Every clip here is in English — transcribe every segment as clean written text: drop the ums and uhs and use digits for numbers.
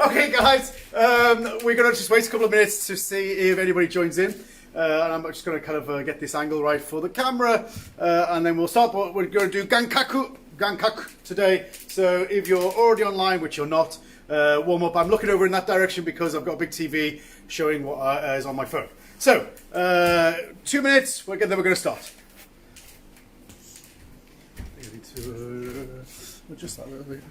Okay, guys, we're going to just wait a couple of minutes to see if anybody joins in. And I'm just going to kind of get this angle right for the camera, and then we'll start. We're going to do Gankaku today. So if you're already online, which you're not, warm up. I'm looking over in that direction because I've got a big TV showing what is on my phone. So 2 minutes. Then we're going to start. I need to adjust that a little bit.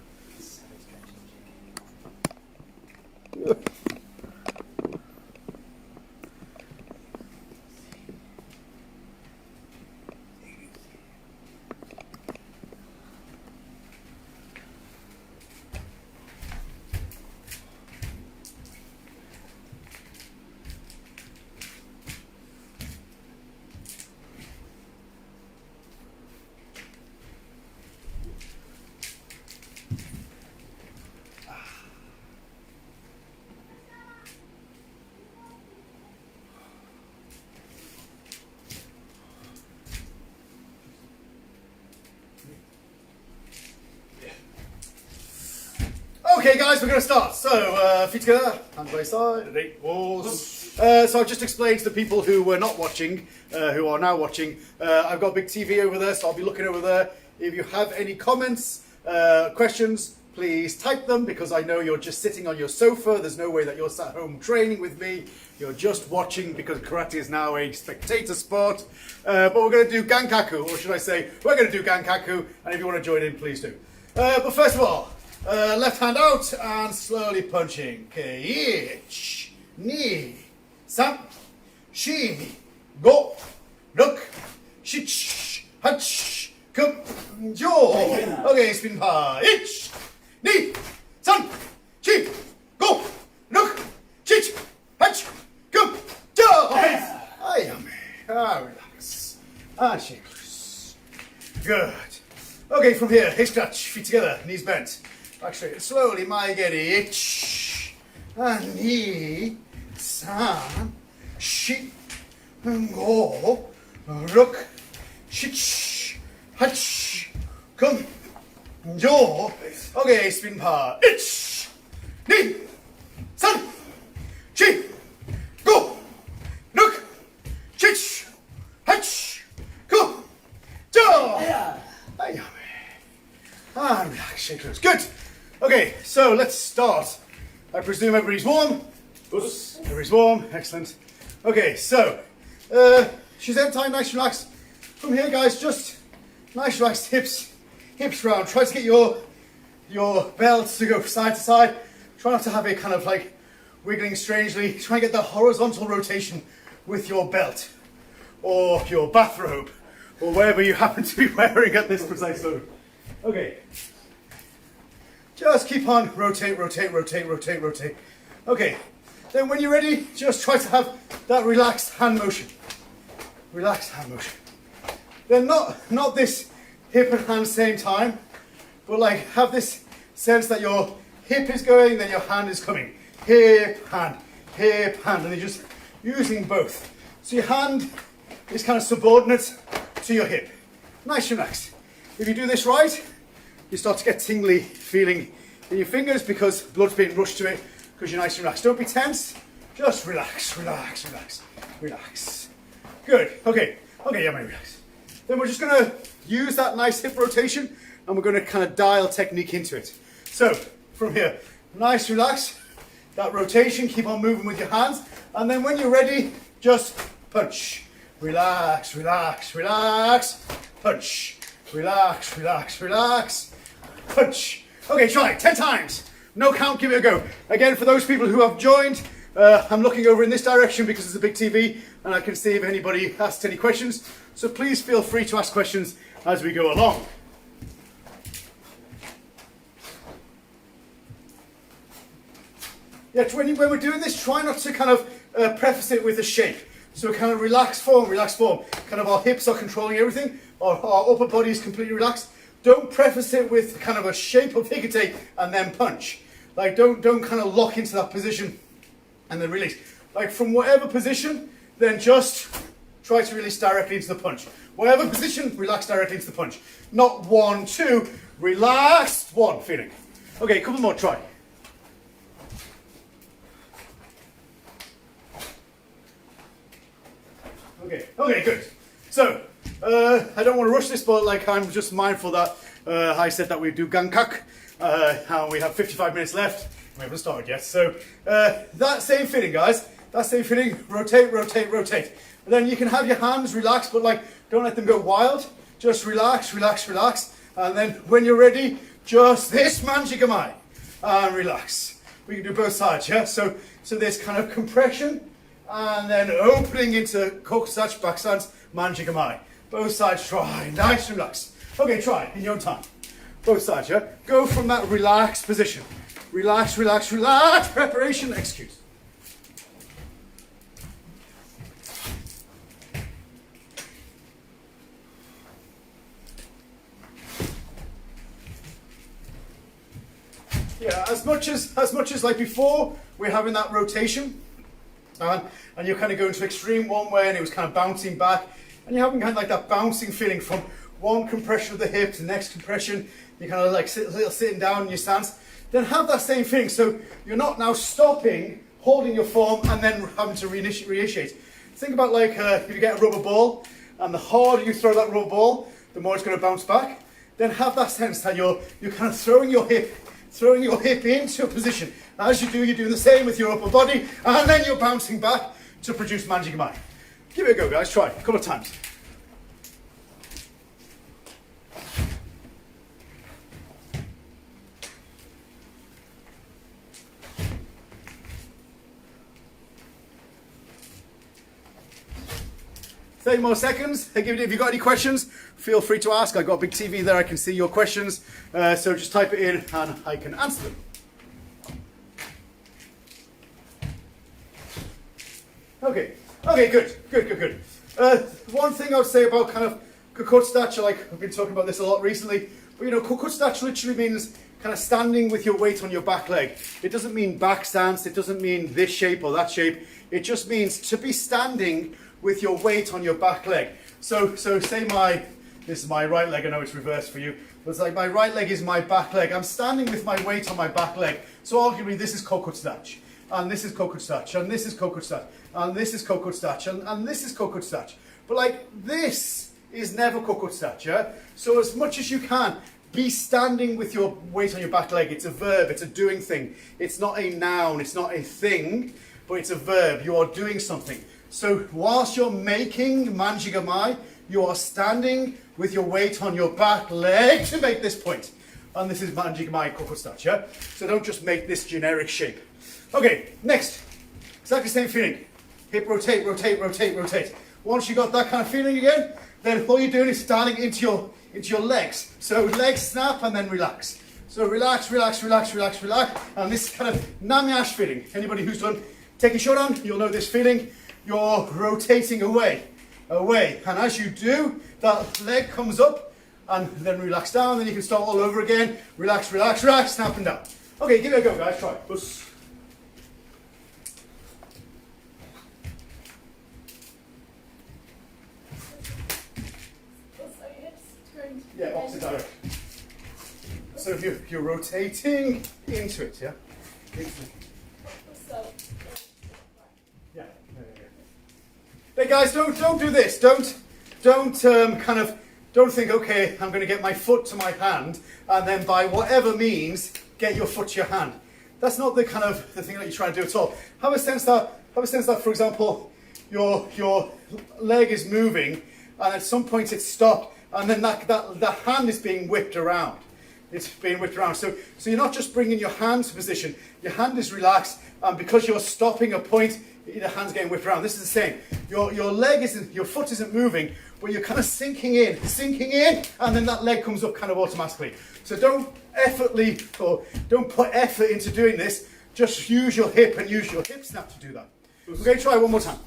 Okay, guys, we're going to start. So, feet together, hands by side, 8 walls. So I've just explained to the people who were not watching, who are now watching, I've got a big TV over there, so I'll be looking over there. If you have any comments, questions, please type them, because I know you're just sitting on your sofa. There's no way that you're sat home training with me. You're just watching because karate is now a spectator sport. But we're going to do Gankaku, or should I say, we're going to do Gankaku, and if you want to join in, please do. But first of all, left hand out and slowly punching. Okay, ich, ni, san, shi, go, ruk, shich, hach, kum, jo. Okay, spin pa. Ich, ni, san, shi, go, ruk, shich, hach, kum, jo. Ayame. Relax. And shake loose. Good. Okay, from here, hip scratch, feet together, knees bent. Actually, slowly, my getty, ich, ni, san, shi, go, ruk, shich, hach, kum, jo. Okay, spin pa, ich, ni, san, shi, go, ruk, shich, hach, kum, jo. And relax, shake loose. Good. Okay, so let's start. I presume everybody's warm. Everybody's warm. Excellent. Okay, so she's time, nice, relaxed. From here, guys, just nice, relaxed hips round. Try to get your belt to go side to side. Try not to have it kind of like wiggling strangely. Try and get the horizontal rotation with your belt or your bathrobe or whatever you happen to be wearing at this precise moment. Okay. Just keep on rotate. Okay. Then when you're ready, just try to have that relaxed hand motion. Then not this hip and hand same time, but like have this sense that your hip is going, then your hand is coming. Hip, hand, and you're just using both. So your hand is kind of subordinate to your hip. Nice and relaxed. If you do this right, you start to get tingly feeling in your fingers because blood's being rushed to it because you're nice and relaxed. Don't be tense, just relax. Good, okay, yeah, man, relax. Then we're just gonna use that nice hip rotation and we're gonna kind of dial technique into it. So, from here, nice, relax, that rotation, keep on moving with your hands, and then when you're ready, just punch. Relax, punch. Relax, punch. Okay, try it 10 times. No count, give it a go. Again, for those people who have joined, I'm looking over in this direction because it's a big TV and I can see if anybody asks any questions. So please feel free to ask questions as we go along. Yeah, when we're doing this, try not to kind of preface it with a shape. So kind of relaxed form. Kind of our hips are controlling everything. Our upper body is completely relaxed. Don't preface it with kind of a shape of hikate and then punch. Like don't kind of lock into that position and then release. Like from whatever position, then just try to release directly into the punch. Whatever position, relax directly into the punch. Not 1, 2, relaxed, 1, feeling. Okay, a couple more, try. Okay, good. So, I don't want to rush this, but like I'm just mindful that I said that we do Gankak, and we have 55 minutes left. We haven't started yet. So, that same fitting, guys, that same fitting, rotate, rotate, rotate. And then you can have your hands relaxed, but like, don't let them go wild. Just relax, relax, relax. And then when you're ready, just this manjigamai, and relax. We can do both sides, yeah? So there's kind of compression, and then opening into kokusatsu, back sides, manjigamai. Both sides, try, nice, relax. Okay, try, in your own time. Both sides, yeah? Go from that relaxed position. Relax, relax, relax, preparation, execute. Yeah, as much as like before, we're having that rotation, and you're kind of going to extreme one way, and it was kind of bouncing back, and you're having kind of like that bouncing feeling from one compression of the hip to the next compression. You're kind of like sitting down in your stance. Then have that same feeling, so you're not now stopping, holding your form, and then having to reinitiate. Think about like if you get a rubber ball, and the harder you throw that rubber ball, the more it's going to bounce back. Then have that sense that you're kind of throwing your hip into a position. As you do, you're doing the same with your upper body, and then you're bouncing back to produce manjigamai. Give it a go, guys. Try a couple of times. 30 more seconds. If you've got any questions, feel free to ask. I've got a big TV there, I can see your questions. So just type it in and I can answer them. Okay, good. One thing I would say about kind of kokutsatsu, like I've been talking about this a lot recently, but you know, kokutsatsu literally means kind of standing with your weight on your back leg. It doesn't mean back stance, it doesn't mean this shape or that shape. It just means to be standing with your weight on your back leg. So say this is my right leg, I know it's reversed for you, but it's like my right leg is my back leg. I'm standing with my weight on my back leg. So arguably this is kokutsatsu, and this is kokutsatsu, and this is kokutsatsu, and this is kokutsatsu, and this is kokutsatsu. But like this is never kokutsatsu, yeah? So as much as you can, be standing with your weight on your back leg. It's a verb, it's a doing thing. It's not a noun, it's not a thing, but it's a verb. You are doing something. So whilst you're making manjigamai, you are standing with your weight on your back leg to make this point. And this is manjigamai kokutsatsu, yeah? So don't just make this generic shape. Okay, next. Exactly the same feeling. Hip rotate, rotate, rotate, rotate. Once you got that kind of feeling again, then all you're doing is starting into your legs. So legs snap and then relax. So relax, relax, relax, relax, relax. And this kind of namyash feeling. Anybody who's done Taking Shodan, you'll know this feeling. You're rotating away. And as you do, that leg comes up and then relax down. Then you can start all over again. Relax, relax, relax, snap and down. Okay, give it a go, guys. Try. Bus. Yeah, opposite direction. So if you're rotating into it, yeah? Yeah. Hey guys, don't do this. Don't think, okay, I'm going to get my foot to my hand, and then by whatever means get your foot to your hand. That's not the kind of the thing that you're trying to do at all. Have a sense that, for example, your leg is moving, and at some point it's stopped. And then that hand is being whipped around. It's being whipped around. So you're not just bringing your hand to position. Your hand is relaxed, and because you're stopping a point, the hand's getting whipped around. This is the same. Your foot isn't moving, but you're kind of sinking in, and then that leg comes up kind of automatically. So don't put effort into doing this. Just use your hip and use your hip snap to do that. Okay, try one more time.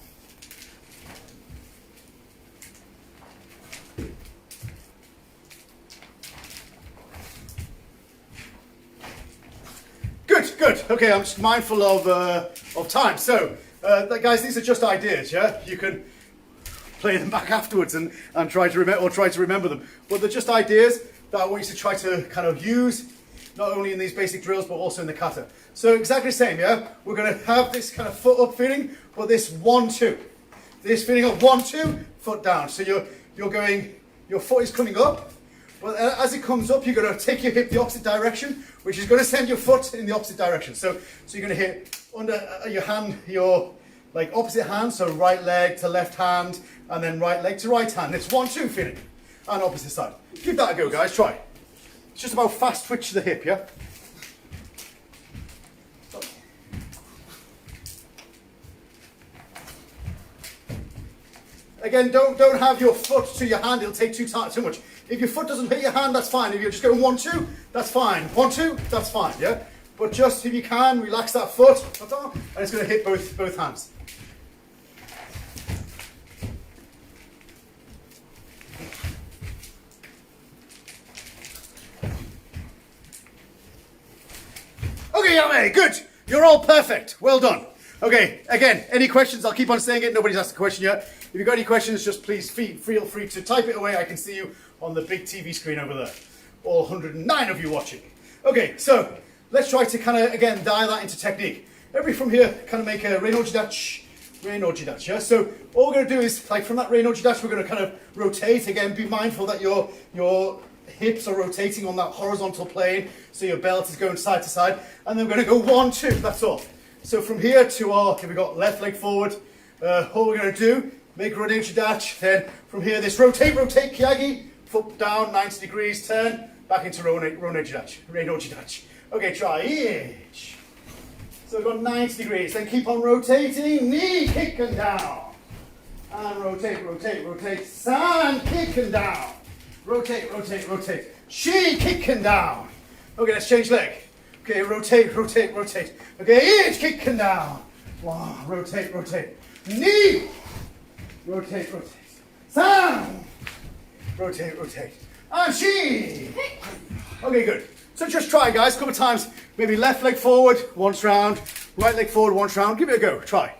Good. Okay, I'm just mindful of time. So, guys, these are just ideas. Yeah, you can play them back afterwards and try to remember them. But they're just ideas that I want you to try to kind of use, not only in these basic drills but also in the kata. So exactly the same. Yeah, we're going to have this kind of foot up feeling, but this 1-2. this feeling of 1, 2, foot down. So you're going, your foot is coming up. Well, as it comes up, you're going to take your hip the opposite direction, which is going to send your foot in the opposite direction. So you're going to hit under your hand, your like opposite hand, so right leg to left hand, and then right leg to right hand. It's 1, 2 feeling, and opposite side. Give that a go, guys. Try. It's just about fast twitch to the hip, yeah. Again, don't have your foot to your hand, it'll take too much. If your foot doesn't hit your hand, that's fine. If you're just going 1, 2, that's fine. 1, 2, that's fine, yeah? But just, if you can, relax that foot, and it's going to hit both hands. Okay, Yame, good. You're all perfect. Well done. Okay, again, any questions? I'll keep on saying it. Nobody's asked a question yet. If you've got any questions, just please feel free to type it away. I can see you on the big TV screen over there. All 109 of you watching. Okay, so let's try to kind of, again, dial that into technique. Everybody from here kind of make a Reinojidachi, yeah? So all we're going to do is, like from that Reinojidachi, we're going to kind of rotate. Again, be mindful that your hips are rotating on that horizontal plane, so your belt is going side to side. And then we're going to go 1, 2, that's all. So from here to our, okay, we've got left leg forward. All we're going to do, make Reinojidachi, then from here, this rotate, Kyagi, foot down, 90 degrees, turn, back into Reinojidachi. Okay, try each. So we've got 90 degrees, then keep on rotating, knee, kick and down. And rotate, san, kick and down. Rotate. Shi, kick and down. Okay, let's change leg. Okay, rotate. Okay, each kick and down. Wow, rotate. Knee. Rotate. San. Rotate. And shi. Okay, good. So just try, guys, a couple of times. Maybe left leg forward, once round. Right leg forward, once round. Give it a go. Try.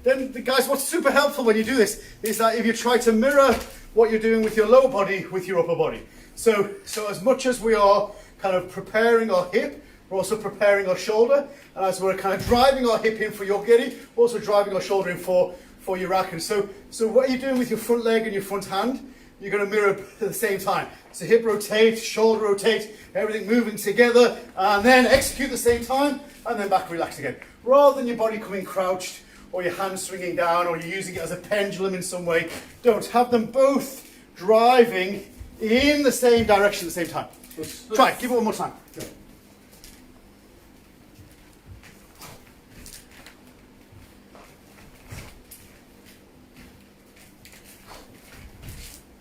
Then, guys, what's super helpful when you do this is that if you try to mirror what you're doing with your lower body with your upper body. So as much as we are kind of preparing our hip, we're also preparing our shoulder. And as we're kind of driving our hip in for your giri, we're also driving our shoulder in for your rakan. So what you're doing with your front leg and your front hand, you're going to mirror at the same time. So hip rotate, shoulder rotate, everything moving together, and then execute at the same time, and then back relax again. Rather than your body coming crouched, or your hands swinging down, or you're using it as a pendulum in some way. Don't. Have them both driving in the same direction at the same time. Try. Give it one more time. Go.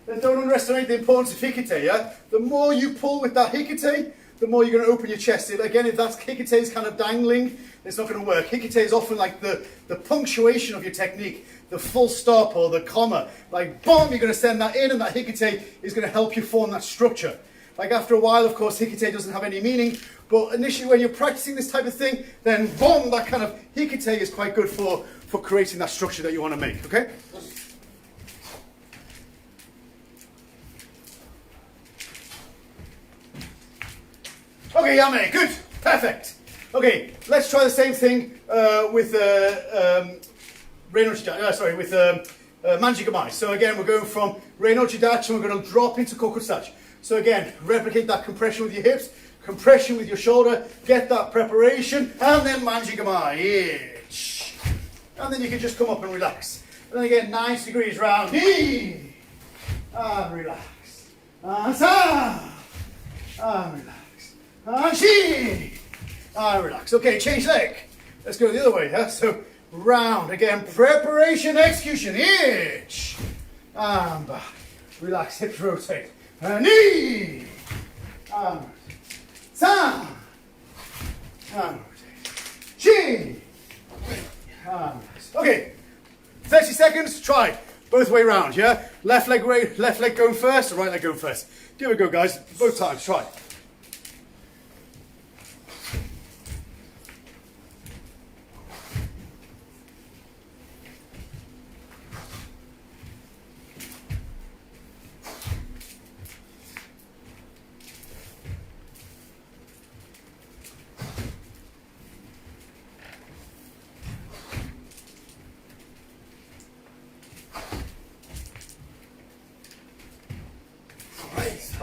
Then don't underestimate the importance of hikite, yeah? The more you pull with that hikite, the more you're going to open your chest. Again, if that hikite is kind of dangling, it's not going to work. Hikite is often like the punctuation of your technique, the full stop or the comma. Like, boom, you're going to send that in, and that hikite is going to help you form that structure. Like, after a while, of course, hikite doesn't have any meaning, but initially when you're practicing this type of thing, then boom, that kind of hikite is quite good for creating that structure that you want to make, okay? Okay, Yame, good, perfect. Okay, let's try the same thing with Manjigamai. So again, we're going from Reinojidachi and we're going to drop into Kokusachi. So again, replicate that compression with your hips, compression with your shoulder, get that preparation, and then Manjigamai. And then you can just come up and relax. And then again, 90 degrees round. And relax. And sa. And relax. And shi. And relax. Okay, change leg. Let's go the other way, yeah? So round again, preparation, execution, each. And back. Relax, hips rotate. And knee. And rotate. San. And rotate. Shi. And relax. Okay, 30 seconds, try. Both way round, yeah? Left leg going first, right leg going first. Give it a go, guys. Both times, try.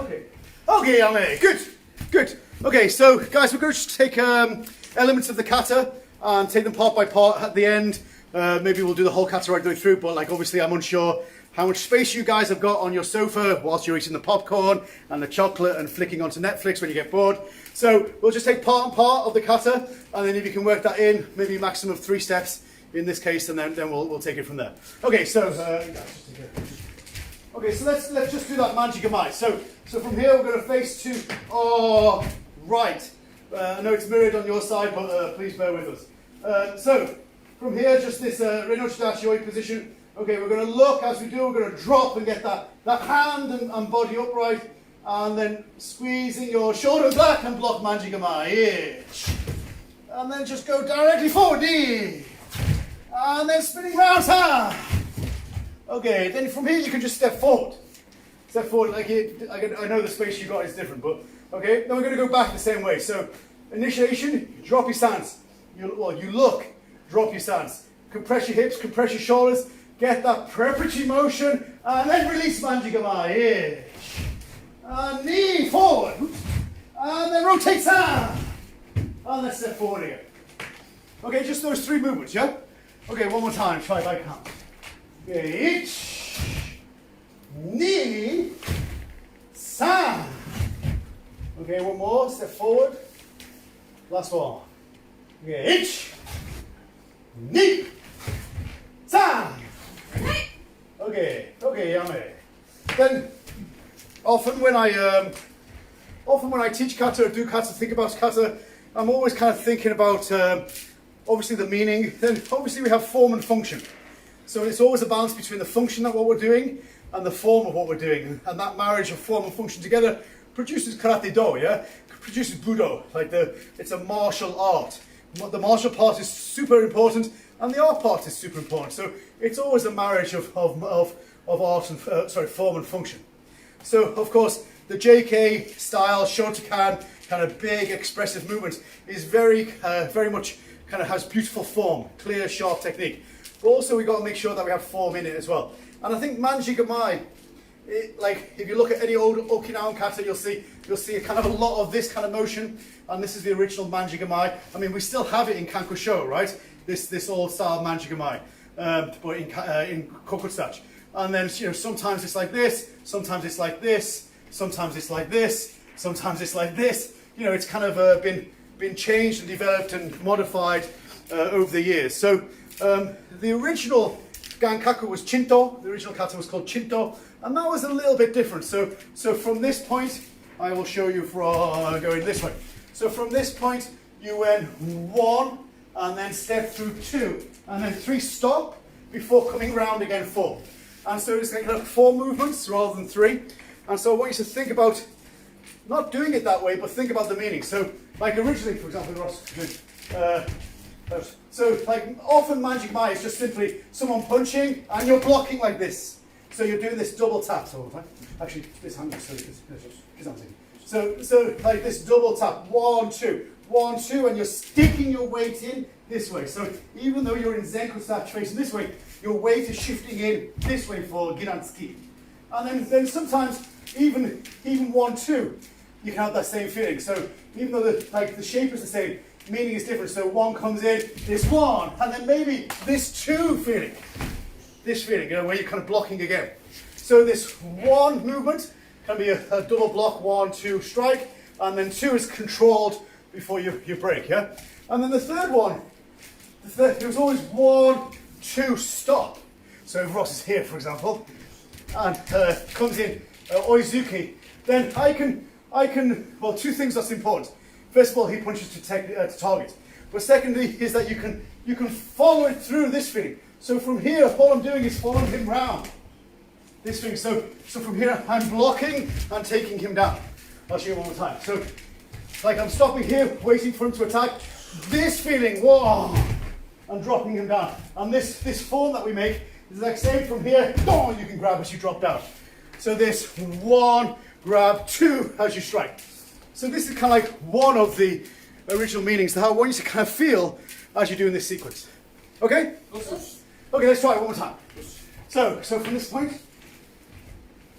Okay. Okay, Ame. Good. Good. Okay, so guys, we're going to just take elements of the kata and take them part by part at the end. Maybe we'll do the whole kata right the way through, but like obviously I'm unsure how much space you guys have got on your sofa whilst you're eating the popcorn and the chocolate and flicking onto Netflix when you get bored. So we'll just take part and part of the kata, and then if you can work that in, maybe a maximum of 3 steps in this case, and then we'll take it from there. Okay, so okay, so let's just do that manjigamai. So from here we're going to face to our right. I know it's mirrored on your side, but please bear with us. So from here, just this Renochi position. Okay, we're going to look as we do. We're going to drop and get that hand and body upright, and then squeezing your shoulders back and block manjigamai. And then just go directly forward, knee, and then spinning round. Okay, then from here you can just step forward. Step forward, like I know the space you got is different, but okay. Then we're going to go back the same way. So initiation, you drop your stance. You look, drop your stance. Compress your hips, compress your shoulders. Get that preparatory motion, and then release manjigamai. And knee forward, and then rotate down, and then step forward again. Okay, just those 3 movements, yeah? Okay, one more time, try if I can. Okay, knee, san. Okay, one more, step forward. Last one. Okay, knee, san. Okay, yummy. Then, often when I teach kata or do kata, think about kata, I'm always kind of thinking about obviously the meaning. Then obviously we have form and function. So it's always a balance between the function of what we're doing and the form of what we're doing, and that marriage of form and function together produces karate do, yeah? Produces budo. It's a martial art. The martial part is super important, and the art part is super important. So it's always a marriage of art and form and function. So of course the JK style Shotokan kind of big expressive movement is very much kind of has beautiful form, clear, sharp technique. But also we got to make sure that we have form in it as well. And I think manjigamai, like if you look at any old Okinawan kata, you'll see kind of a lot of this kind of motion, and this is the original manjigamai. I mean, we still have it in Kankusho, right? This old style manjigamai, but in kokutsuchi. And then sometimes it's like this, sometimes it's like this, sometimes it's like this, sometimes it's like this. It's kind of been changed and developed and modified over the years. So the original Gankaku was Chinto. The original kata was called Chinto, and that was a little bit different. So from this point, I will show you from going this way. So from this point, you went 1, and then step through 2, and then 3 stop before coming round again 4. And so it's kind of 4 movements rather than 3. And so I want you to think about not doing it that way, but think about the meaning. So like originally, for example, Ross, so like often manjigamai is just simply someone punching and you're blocking like this. So you're doing this double tap. So actually, this hand is so like this double tap, 1, 2, 1, 2, and you're sticking your weight in this way. So even though you're in Zenko staff facing this way, your weight is shifting in this way for Giran-tsuki. And then sometimes even 1, 2, you can have that same feeling. So even though the shape is the same, meaning is different. So 1 comes in, this 1, and then maybe this 2 feeling. This feeling, where you're kind of blocking again. So this 1 movement can be a double block, 1, 2 strike, and then 2 is controlled before you break, yeah? And then the third one, it was always 1, 2 stop. So if Ross is here, for example, and comes in Oizuki, then I can, well, 2 things that's important. First of all, he punches to target. But secondly, is that you can follow it through this feeling. So from here, all I'm doing is following him round. This thing. So from here, I'm blocking and taking him down. I'll show you one more time. So, like I'm stopping here, waiting for him to attack. This feeling, whoa, and dropping him down. And this form that we make is like same from here. Oh, you can grab as you drop down. So this 1, grab, 2 as you strike. So this is kind of like one of the original meanings to how I want you to kind of feel as you're doing this sequence. Okay? Okay, let's try it one more time. So from this point,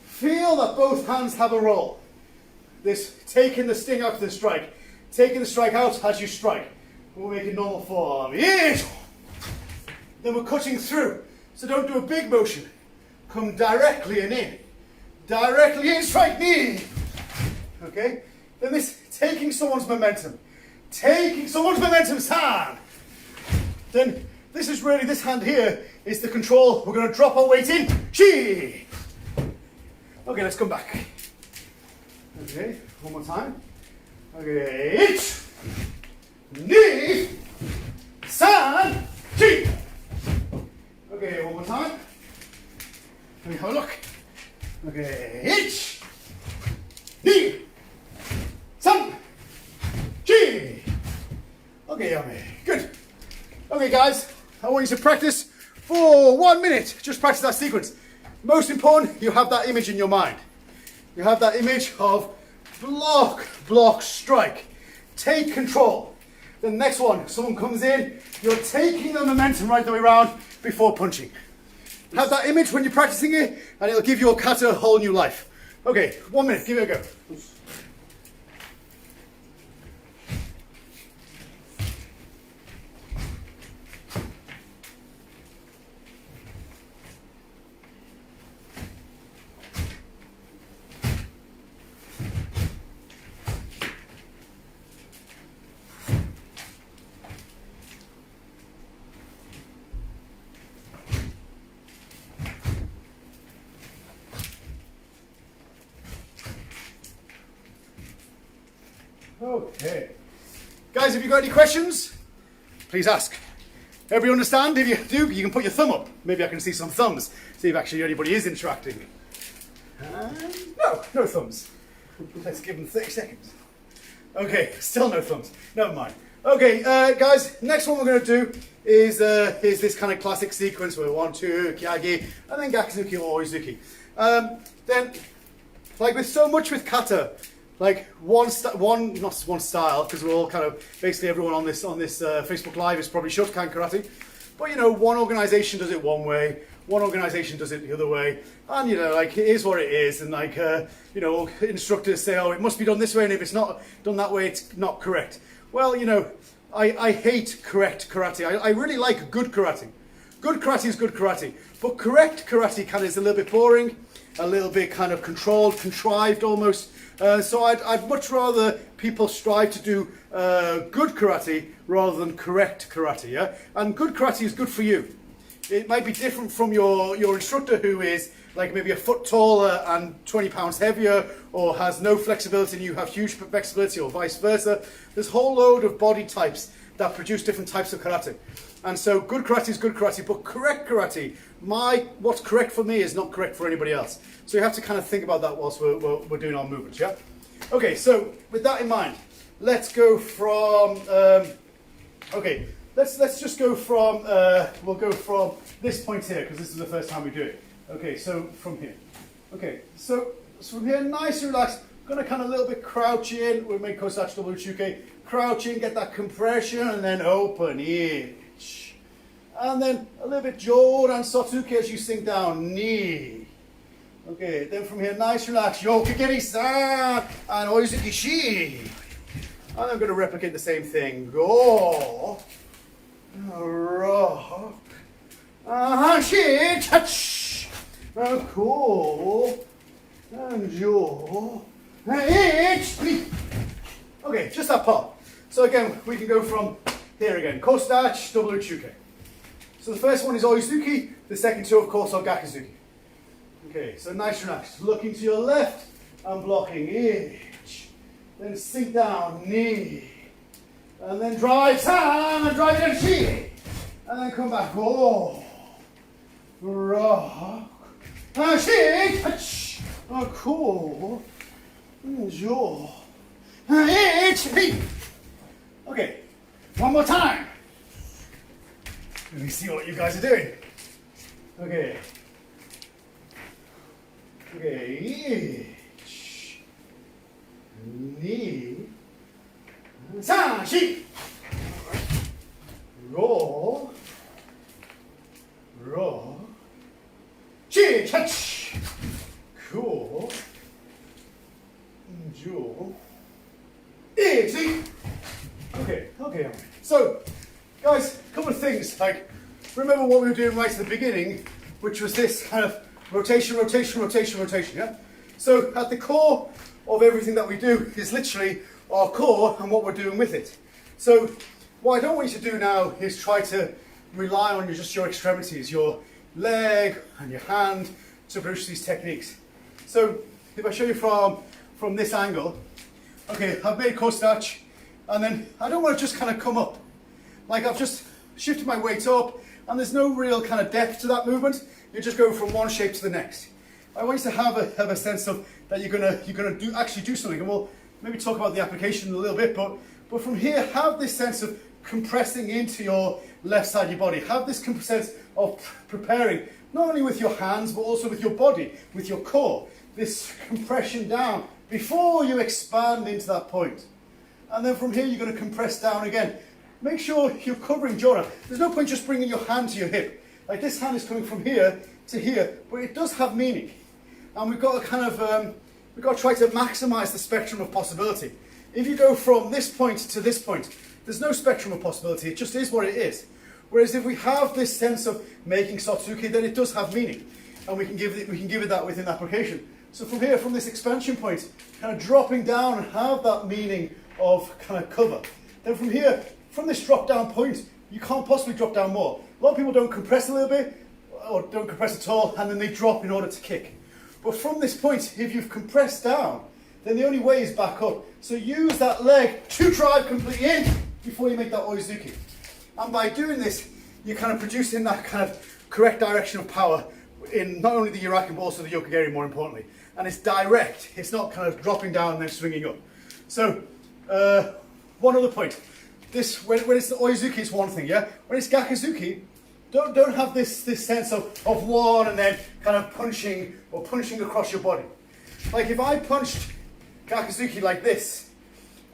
feel that both hands have a roll. this taking the sting out of the strike. Taking the strike out as you strike. We'll make it normal form. Then we're cutting through. So don't do a big motion. Come directly and in. Directly in, strike knee. Okay? Then this taking someone's momentum. Taking someone's momentum, hand. Then this is really, this hand here is the control. We're going to drop our weight in. Chi. Okay, let's come back. Okay, one more time. Okay, ich, ni, san, chi. Okay, one more time. Let me have a look. Okay, ich, ni, san, chi. Okay, yummy. Good. Okay, guys, I want you to practice for 1 minute. Just practice that sequence. Most important, you have that image in your mind. You have that image of block, block, strike. Take control. The next one, someone comes in, you're taking the momentum right the way around before punching. Have that image when you're practicing it, and it'll give your kata a whole new life. Okay, 1 minute, give it a go. Okay. Guys, have you got any questions? Please ask. Everybody understand? If you do, you can put your thumb up. Maybe I can see some thumbs. See if actually anybody is interacting. No thumbs. Let's give them 30 seconds. Okay, still no thumbs. Never mind. Okay, guys, next one we're going to do is this kind of classic sequence where 1, 2, Kyagi, and then Gakuzu or Oizuki. Then, like with so much with kata, like not one style, because we're all kind of, basically everyone on this Facebook Live is probably Shotokan karate. But you know, one organization does it one way, one organization does it the other way, and you know, like it is what it is, and like you know, instructors say, oh, it must be done this way, and if it's not done that way, it's not correct. Well, you know, I hate correct karate. I really like good karate. Good karate is good karate, but correct karate kind of is a little bit boring, a little bit kind of controlled, contrived almost. So I'd much rather people strive to do good karate rather than correct karate, yeah? And good karate is good for you. It might be different from your instructor who is like maybe a foot taller and 20 pounds heavier, or has no flexibility and you have huge flexibility, or vice versa. There's a whole load of body types that produce different types of karate. And so good karate is good karate, but correct karate, what's correct for me is not correct for anybody else. So you have to kind of think about that whilst we're doing our movements, yeah? Okay, so with that in mind, let's go from, okay, let's just go from, we'll go from this point here, because this is the first time we do it. Okay, so from here. Okay, so from here, nice and relaxed. I'm going to kind of a little bit crouch in. We'll make Kosachi double uchuke. Crouch in, get that compression, and then open. Ich. And then a little bit Joran Sotuke as you sink down. Ni. Okay, then from here, nice, relaxed. Yokigeri-san and Oizuki-shi. And I'm going to replicate the same thing. Go. Rock. Shi. Touch. Cool. And jaw. Okay, just that part. So again, we can go from here again. Kosachi double uchuke. So the first one is Oizuki. The second two, of course, are Gakuzu. Okay, so nice and relaxed. Looking to your left and blocking. Ich. Then sink down. Knee. And then drive down and drive in. Shi. And then come back. Oh. Rock. Shi. Touch. Oh, cool. Jaw. Okay, one more time. Let me see what you guys are doing. Okay. Okay. Knee. San, shi. Roll. Roll. Shi, touch. Cool. jaw. Easy. Okay. So, guys, a couple of things. Like, remember what we were doing right at the beginning, which was this kind of rotation, yeah? So, at the core of everything that we do is literally our core and what we're doing with it. So, what I don't want you to do now is try to rely on just your extremities, your leg and your hand to produce these techniques. So, if I show you from this angle, okay, I've made a core snatch, and then I don't want to just kind of come up. Like, I've just shifted my weight up, and there's no real kind of depth to that movement. You just go from one shape to the next. I want you to have a sense of that you're gonna actually do something, and we'll maybe talk about the application in a little bit. But from here, have this sense of compressing into your left side of your body. Have this sense of preparing, not only with your hands, but also with your body, with your core. This compression down before you expand into that point. And then from here, you're going to compress down again. Make sure you're covering jaw. There's no point just bringing your hand to your hip. Like, this hand is coming from here to here, but it does have meaning. And we've got to kind of, we've got to try to maximize the spectrum of possibility. If you go from this point to this point, there's no spectrum of possibility. It just is what it is. Whereas if we have this sense of making Sotsuki, then it does have meaning. And we can give it that within the application. So from here, from this expansion point, kind of dropping down and have that meaning of kind of cover. Then from here, from this drop down point, you can't possibly drop down more. A lot of people don't compress a little bit, or don't compress at all, and then they drop in order to kick. But from this point, if you've compressed down, then the only way is back up. So use that leg to drive completely in before you make that oizuki. And by doing this, you're kind of producing that kind of correct direction of power in not only the Yuraki, but also the Yokogiri, more importantly. And it's direct. It's not kind of dropping down and then swinging up. So, one other point. This, when it's the oizuki, it's one thing, yeah? When it's gakuzuki, don't have this sense of one and then kind of punching across your body. Like, if I punched gakuzuki like this,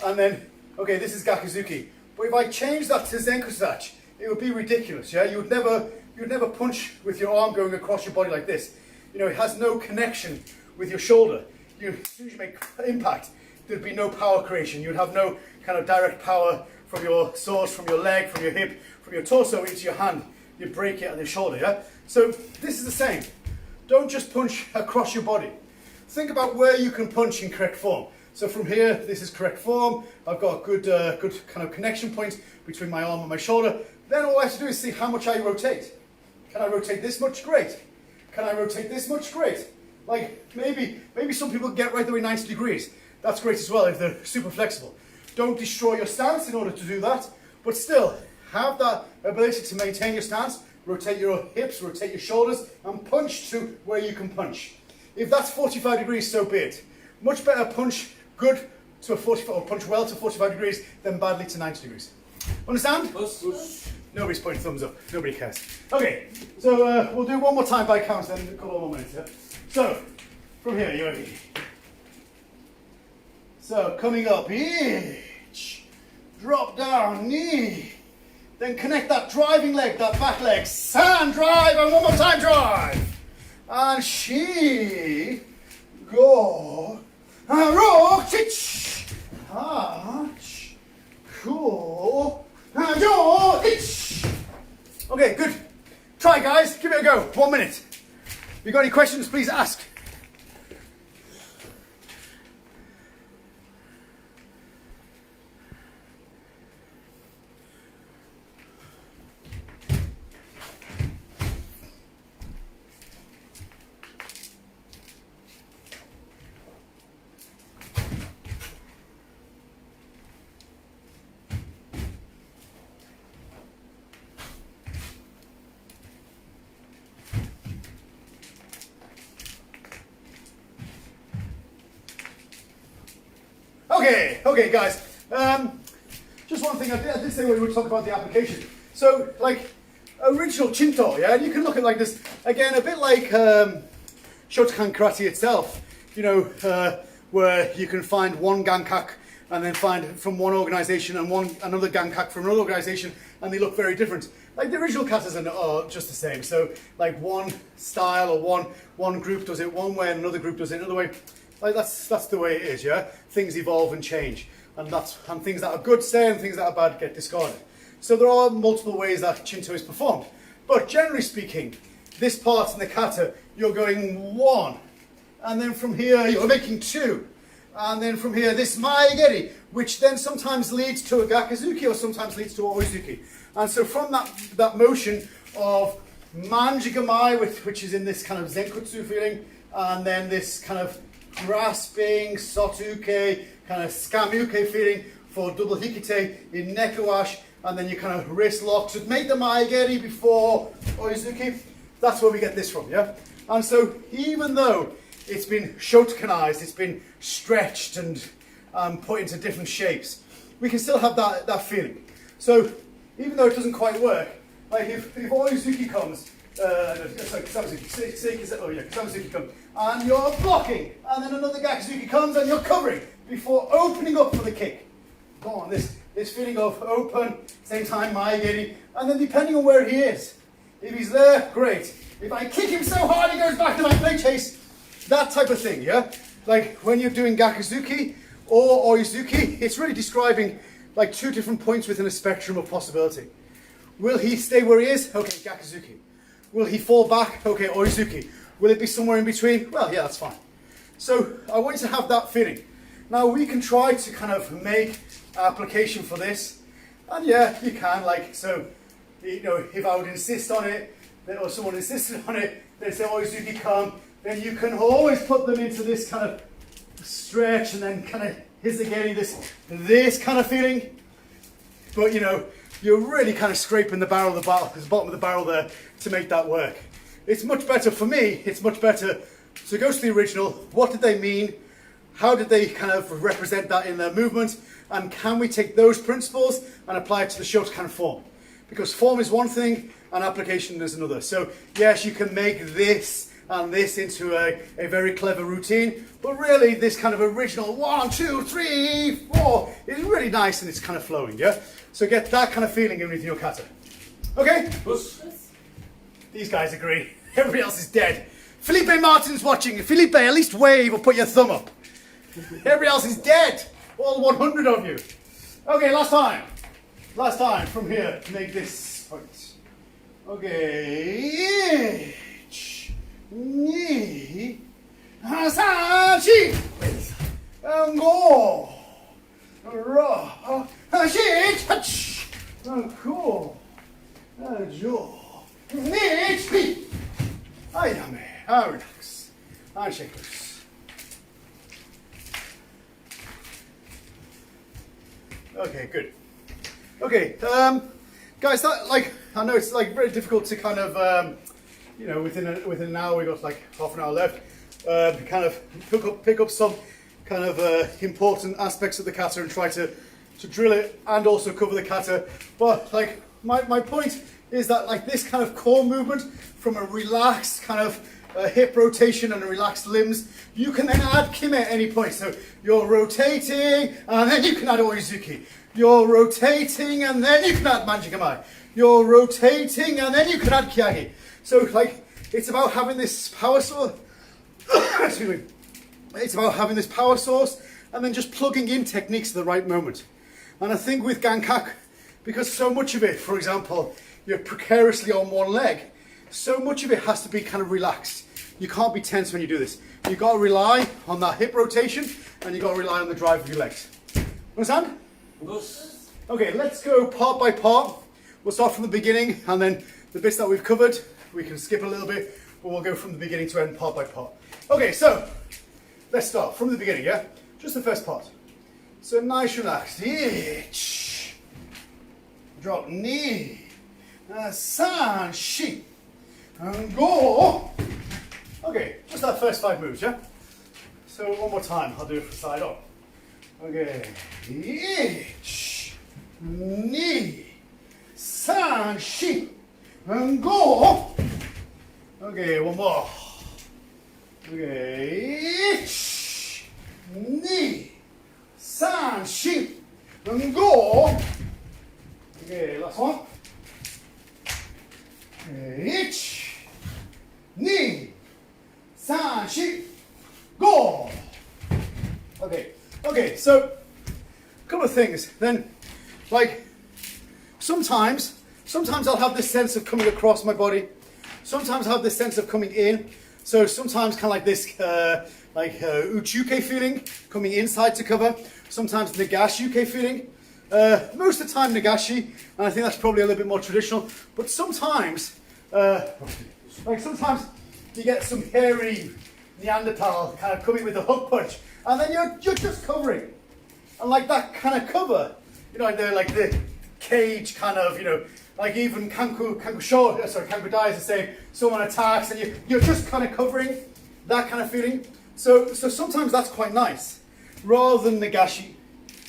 and then, okay, this is gakuzuki. But if I change that to zenkusachi, it would be ridiculous, yeah? You would never punch with your arm going across your body like this. You know, it has no connection with your shoulder. As soon as you make impact, there'd be no power creation. You'd have no kind of direct power from your source, from your leg, from your hip, from your torso into your hand. You break it on your shoulder, yeah? So this is the same. Don't just punch across your body. Think about where you can punch in correct form. So from here, this is correct form. I've got a good kind of connection point between my arm and my shoulder. Then all I have to do is see how much I rotate. Can I rotate this much? Great. Can I rotate this much? Great. Like, maybe some people get right the way 90 degrees. That's great as well if they're super flexible. Don't destroy your stance in order to do that, but still, have that ability to maintain your stance, rotate your hips, rotate your shoulders, and punch to where you can punch. If that's 45 degrees, so be it. Much better punch good to a 45, or punch well to 45 degrees than badly to 90 degrees. Understand? Yes. Nobody's pointing thumbs up. Nobody cares. Okay, so we'll do one more time by count, then a couple more minutes. Yeah? So, from here, you ready? So, coming up, each, drop down, knee, then connect that driving leg, that back leg, and drive, and one more time, drive. And she, go, and rock, tich, arch, cool, and jaw, tich. Okay, good. Try, guys, give it a go. 1 minute. If you've got any questions, please ask. Okay, guys. Just one thing, I did say we would talk about the application. So, like, original Chinto, yeah? And you can look at like this, again, a bit like Shotokan Karate itself, you know, where you can find one gankak and then find from one organization and another gankak from another organization, and they look very different. Like, the original katas are just the same. So, like, one style or one group does it one way and another group does it another way. Like that's the way it is, yeah? Things evolve and change. And things that are good stay and things that are bad get discarded. So there are multiple ways that Shinto is performed. But generally speaking, this part in the kata, you're going 1. And then from here, you're making 2. And then from here, this maegeri, which then sometimes leads to a gakuzuki or sometimes leads to a oizuki. And so from that motion of manjigamai, which is in this kind of zenkutsu feeling, and then this kind of grasping, sotuke, kind of skamuke feeling for double hikite in nekuash, and then you kind of wrist lock to make the maegeri before oizuki. That's where we get this from, yeah? And so even though it's been shotokanized, it's been stretched and put into different shapes, we can still have that feeling. So even though it doesn't quite work, like if oizuki comes, Kisamuzuki comes, and you're blocking, and then another gakuzuki comes and you're covering before opening up for the kick. Go on, this feeling of open, same time maegeri, and then depending on where he is, if he's there, great. If I kick him so hard he goes back to my plate chase, that type of thing, yeah? Like when you're doing gakuzuki or oizuki, it's really describing like 2 different points within a spectrum of possibility. Will he stay where he is? Okay, gakuzuki. Will he fall back? Okay, oizuki. Will it be somewhere in between? Well, yeah, that's fine. So I want you to have that feeling. Now we can try to kind of make application for this, and yeah, you can. Like so, you know, if I would insist on it, or someone insisted on it, they say oizuki come. Then you can always put them into this kind of stretch, and then kind of hizageri, this kind of feeling. But you know, you're really kind of scraping the bottom of the barrel there to make that work. It's much better for me. It's much better to go to the original. What did they mean? How did they kind of represent that in their movement? And can we take those principles and apply it to the shotokan form? Because form is one thing and application is another. So yes, you can make this and this into a very clever routine, but really this kind of original 1, 2, 3, 4 is really nice and it's kind of flowing, yeah? So get that kind of feeling in with your kata. Okay? These guys agree. Everybody else is dead. Felipe Martin's watching. Felipe, at least wave or put your thumb up. Everybody else is dead. All 100 of you. Okay, last time. Last time from here to make this point. Okay. Ni. Hasashi. Go. Ra. Hashi. Cool. Jo. Ni. Ayame. Relax. And shake loose. Okay, good. Okay, guys, that I know it's very difficult to kind of within an hour we got like half an hour left. Kind of pick up some kind of important aspects of the kata and try to drill it and also cover the kata. But my point is that this kind of core movement from a relaxed kind of hip rotation and a relaxed limbs, you can then add kime at any point. So you're rotating and then you can add oizuki. You're rotating and then you can add manjigamai. You're rotating and then you can add kyagi. So it's about having this power source. Excuse me. It's about having this power source and then just plugging in techniques at the right moment. And I think with Gankaku, because so much of it, for example, you're precariously on one leg, so much of it has to be kind of relaxed. You can't be tense when you do this. You've got to rely on that hip rotation and you've got to rely on the drive of your legs. Understand? Yes. Okay, let's go part by part. We'll start from the beginning and then the bits that we've covered, we can skip a little bit, but we'll go from the beginning to end part by part. Okay, so let's start from the beginning, yeah? Just the first part. So nice relaxed. Each. Drop knee. San, shi. And go. Okay, just that first 5 moves, yeah? So one more time, I'll do it from side up. Okay. Each. Knee. San, shi. And go. Okay, one more. Okay. Each. Knee. San, shi. And go. Okay, last one. Each. Knee. San, shi. Go. Okay, so a couple of things. Then, like, sometimes I'll have this sense of coming across my body. Sometimes I have this sense of coming in. So sometimes kind of like this, uchuke feeling, coming inside to cover. Sometimes nagashi-uke feeling. Most of the time nagashi, and I think that's probably a little bit more traditional. But sometimes, sometimes you get some hairy Neanderthal kind of coming with a hook punch, and then you're just covering. And like that kind of cover, you know, like the cage kind of, you know, like even Kanku Dai is saying someone attacks and you're just kind of covering, that kind of feeling. So sometimes that's quite nice, rather than nagashi.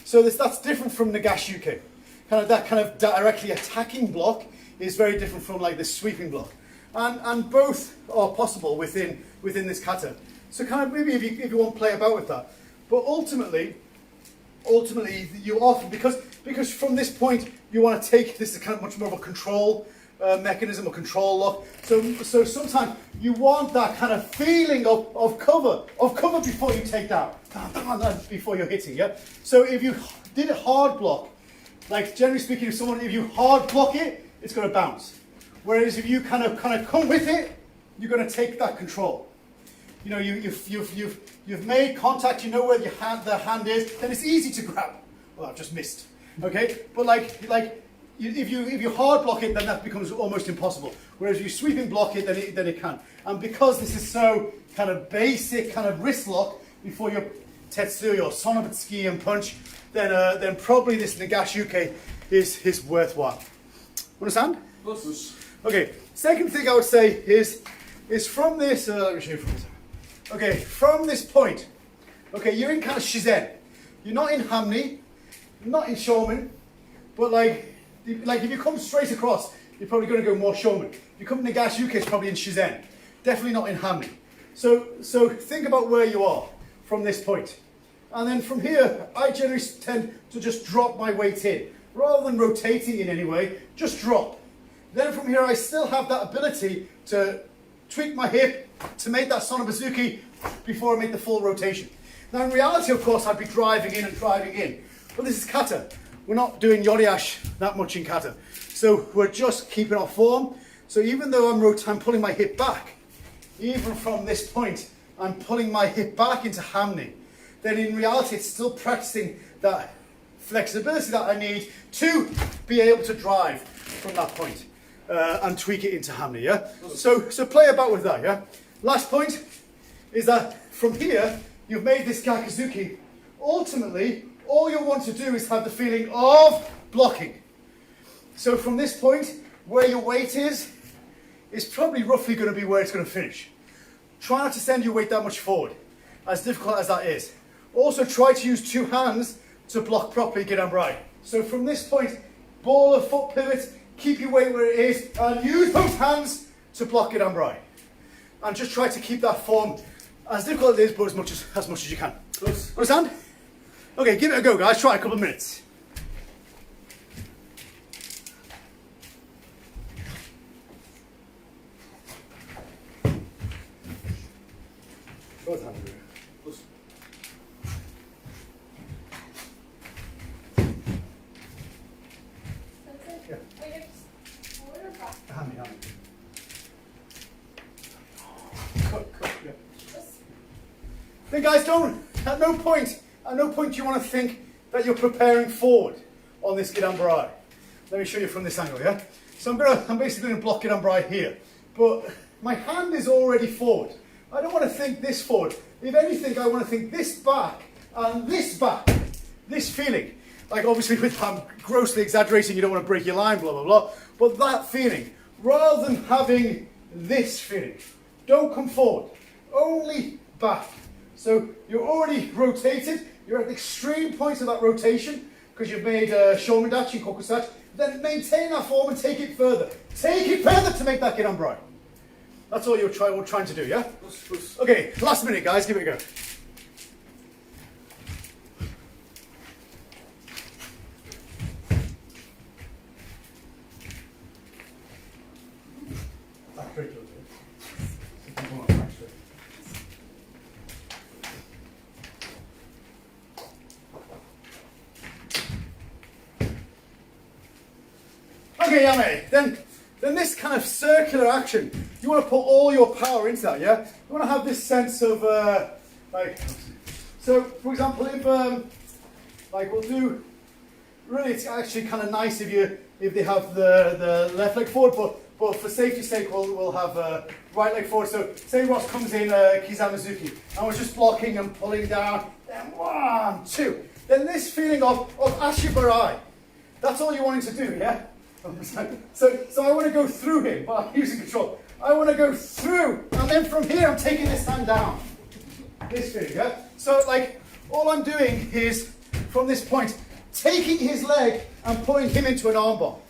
So that's different from nagashi-uke. That kind of directly attacking block is very different from like this sweeping block. And both are possible within this kata. So kind of maybe if you want to play about with that. But ultimately you often, because from this point you want to take this as kind of much more of a control mechanism or control lock. So sometimes you want that kind of feeling of cover before you take down, before you're hitting, yeah? So if you did a hard block, like generally speaking, if you hard block it, it's going to bounce. Whereas if you kind of come with it, you're going to take that control. You know, you've made contact, you know where the hand is, then it's easy to grab. Well, I've just missed. Okay? But if you hard block it, then that becomes almost impossible. Whereas if you sweeping block it, then it can. And because this is so kind of basic kind of wrist lock before your tetsu or sonobutsuki and punch, then probably this nagashi-uke is worthwhile. Understand? Yes. Okay. Second thing I would say is from this. Let me show you from this. Okay, from this point. Okay, you're in kind of shizen. You're not in hamni, not in shomen, but like if you come straight across, you're probably going to go more shomen. If you come nagashi-uke, it's probably in shizen. Definitely not in hamni. So think about where you are from this point. And then from here, I generally tend to just drop my weight in. Rather than rotating in any way, just drop. Then from here, I still have that ability to tweak my hip to make that sonobuzuki before I make the full rotation. Now in reality, of course, I'd be driving in and driving in. But this is kata. We're not doing yoriash that much in kata. So we're just keeping our form. So even though I'm pulling my hip back, even from this point, I'm pulling my hip back into hamni. Then in reality, it's still practicing that flexibility that I need to be able to drive from that point and tweak it into hamni, yeah? So play about with that, yeah? Last point is that from here, you've made this Gakuzuki. Ultimately, all you want to do is have the feeling of blocking. So from this point, where your weight is probably roughly going to be where it's going to finish. Try not to send your weight that much forward, as difficult as that is. Also try to use two hands to block properly Gidanbrai. So from this point, ball of foot pivot, keep your weight where it is, and use both hands to block Gidanbrai. And just try to keep that form as difficult as it is, but as much as you can. Understand? Okay, give it a go, guys. Try a couple of minutes. Both hands. Then guys, at no point do you want to think that you're preparing forward on this Gidanbrai. Let me show you from this angle, yeah? So I'm basically going to block Gidanbrai here. But my hand is already forward. I don't want to think this forward. If anything, I want to think this back and this back. This feeling. Like obviously I'm grossly exaggerating, you don't want to break your line, blah, blah, blah. But that feeling, rather than having this feeling, don't come forward. Only back. So you're already rotated, you're at the extreme point of that rotation, because you've made shomendachi and kokusachi. Then maintain that form and take it further. Take it further to make that Gidanbrai. That's all we're trying to do, yeah? Okay, last minute, guys, give it a go. Okay, Yame. Then this kind of circular action, you want to put all your power into that, yeah? You want to have this sense of, like, so for example, if, like we'll do, really it's actually kind of nice if they have the left leg forward, but for safety's sake we'll have right leg forward. So say Ross comes in Kizamizuki, and we're just blocking and pulling down, then 1, 2. Then this feeling of Ashibarai, that's all you're wanting to do, yeah? So I want to go through him, but I'm using control. I want to go through, and then from here I'm taking this hand down. This feeling, yeah? So like, all I'm doing is, from this point, taking his leg and pulling him into an armbar.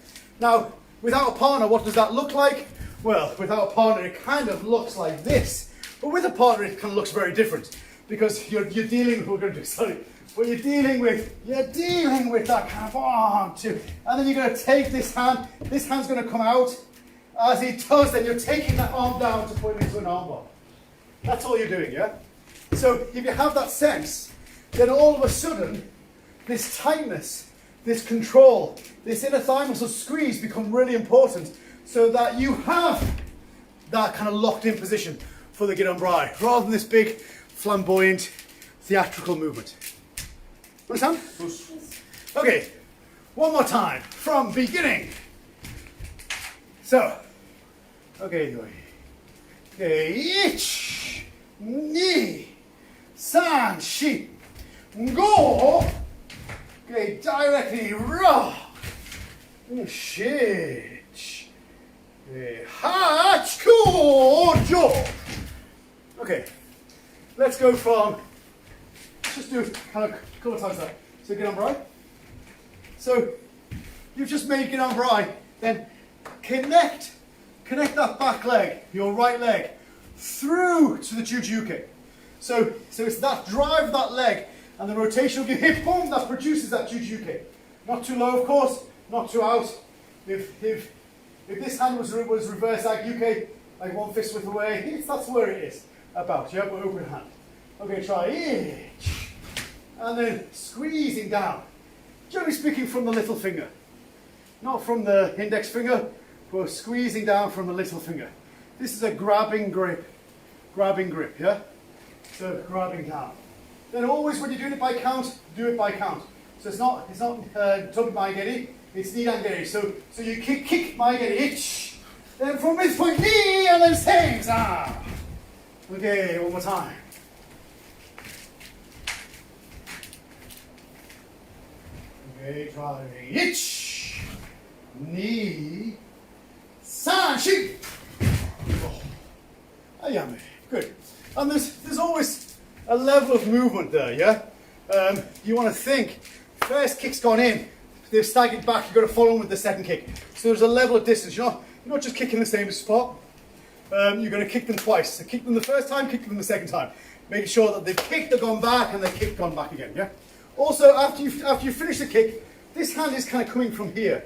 Now, without a partner, what does that look like? Well, without a partner, it kind of looks like this. But with a partner, it kind of looks very different. Because you're dealing, we're going to do, sorry, but you're dealing with that kind of 1, 2, and then you're going to take this hand's going to come out. As he does, then you're taking that arm down to put him into an armbar. That's all you're doing, yeah? So if you have that sense, then all of a sudden, this tightness, this control, this inner thigh muscle squeeze become really important, so that you have that kind of locked in position for the Giranbrai, rather than this big, flamboyant, theatrical movement. Understand? Okay, one more time, from beginning. So, okay, ich, ni, san, shi, go, okay, directly, ra, shich, hach, ko, jo. Okay, let's go from, just do kind of a couple of times that. So Giranbrai. So you've just made Giranbrai, then connect that back leg, your right leg, through to the Jujuke. So it's that drive of that leg and the rotation of your hip bone that produces that Jujuke. Not too low, of course, not too out. If this hand was reverse Agyuke, like one fist width away, that's where it is. About, yeah, but open hand. Okay, try it. And then squeezing down. Generally speaking, from the little finger. Not from the index finger, but squeezing down from the little finger. This is a grabbing grip, yeah? So grabbing down. Then always when you're doing it by count, do it by count. So it's not tobi maigeri, it's ni dangeri. So you kick maigeri, then from this point, knee, and then staying. Okay, one more time. Okay, try ich, ni, san, shi. Ayame, good. And there's always a level of movement there, yeah? You want to think, first kick's gone in, they've staggered back, you've got to follow them with the second kick. So there's a level of distance, you're not just kicking the same spot, you're going to kick them twice. So kick them the first time, kick them the second time. Making sure that they've kicked, they've gone back, and they've kicked, gone back again, yeah? Also, after you finish the kick, this hand is kind of coming from here,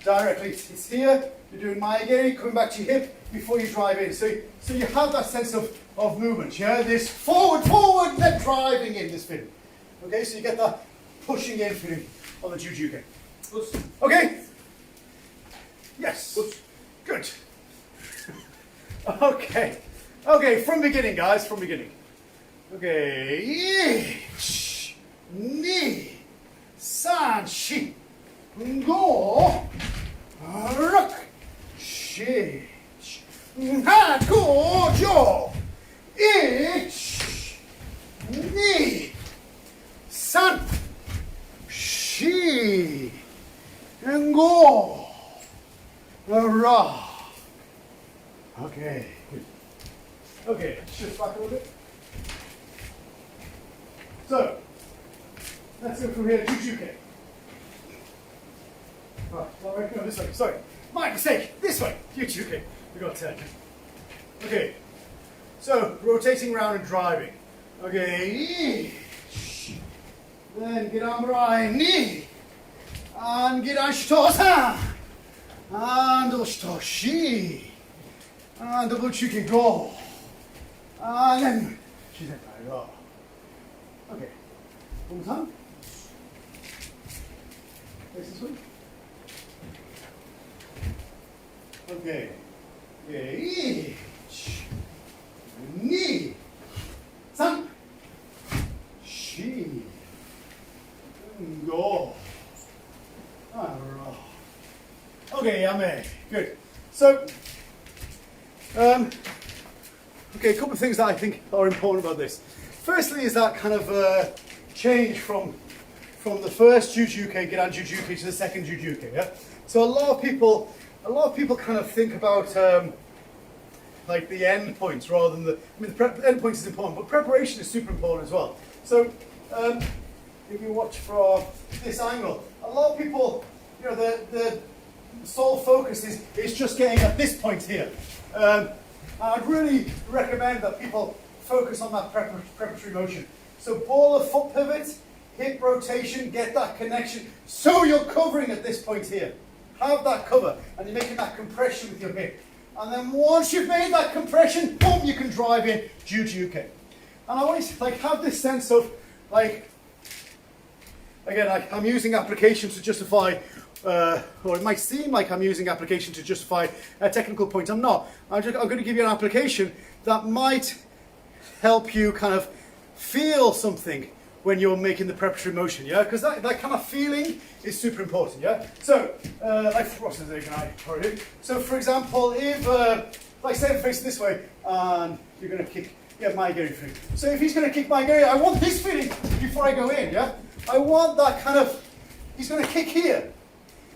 directly. It's here, you're doing maigeri, coming back to your hip before you drive in. So you have that sense of movement, yeah? This forward, then driving in this feeling. Okay, so you get that pushing in feeling on the Jujuke. Okay? Yes. Good. Okay, from beginning, guys, from beginning. Okay, ich, ni, san, shi, go, ruk, shi, ha, go, jo, ich, ni, san, shi, and go, ra. Okay, good. Okay, shift back a little bit. So, let's go from here to Jujuke. Right, no, this way, sorry. My mistake, this way, Jujuke. We got 10. Okay, so rotating around and driving. Okay, then Giranbrai, ni, and Giranshito-san, and Oshitoshi, and double Jujuke go, and then Shizenkai go. Okay, one more time. Face this way. Okay. Okay. Ni. San. Shi. Go. Okay, yame. Good. So, okay, a couple of things that I think are important about this. Firstly is that kind of change from the first jujuke, Giran jujuke, to the second jujuke. Yeah. So a lot of people kind of think about like the end points rather than the. I mean, the end point is important, but preparation is super important as well. So if you watch from this angle, a lot of people, you know, the sole focus is just getting at this point here. I'd really recommend that people focus on that preparatory motion. So ball of foot pivot, hip rotation, get that connection. So you're covering at this point here. Have that cover, and you're making that compression with your hip. And then once you've made that compression, boom, you can drive in jujuke. And I always like have this sense of like, again, I'm using application to justify, or it might seem like I'm using application to justify a technical point. I'm not. I'm going to give you an application that might help you kind of feel something when you're making the preparatory motion, yeah? Because that kind of feeling is super important, yeah? So, so for example, if, like say I'm facing this way, and you're going to kick, yeah, my geri through. So if he's going to kick my geri, I want this feeling before I go in, yeah? I want that kind of, he's going to kick here.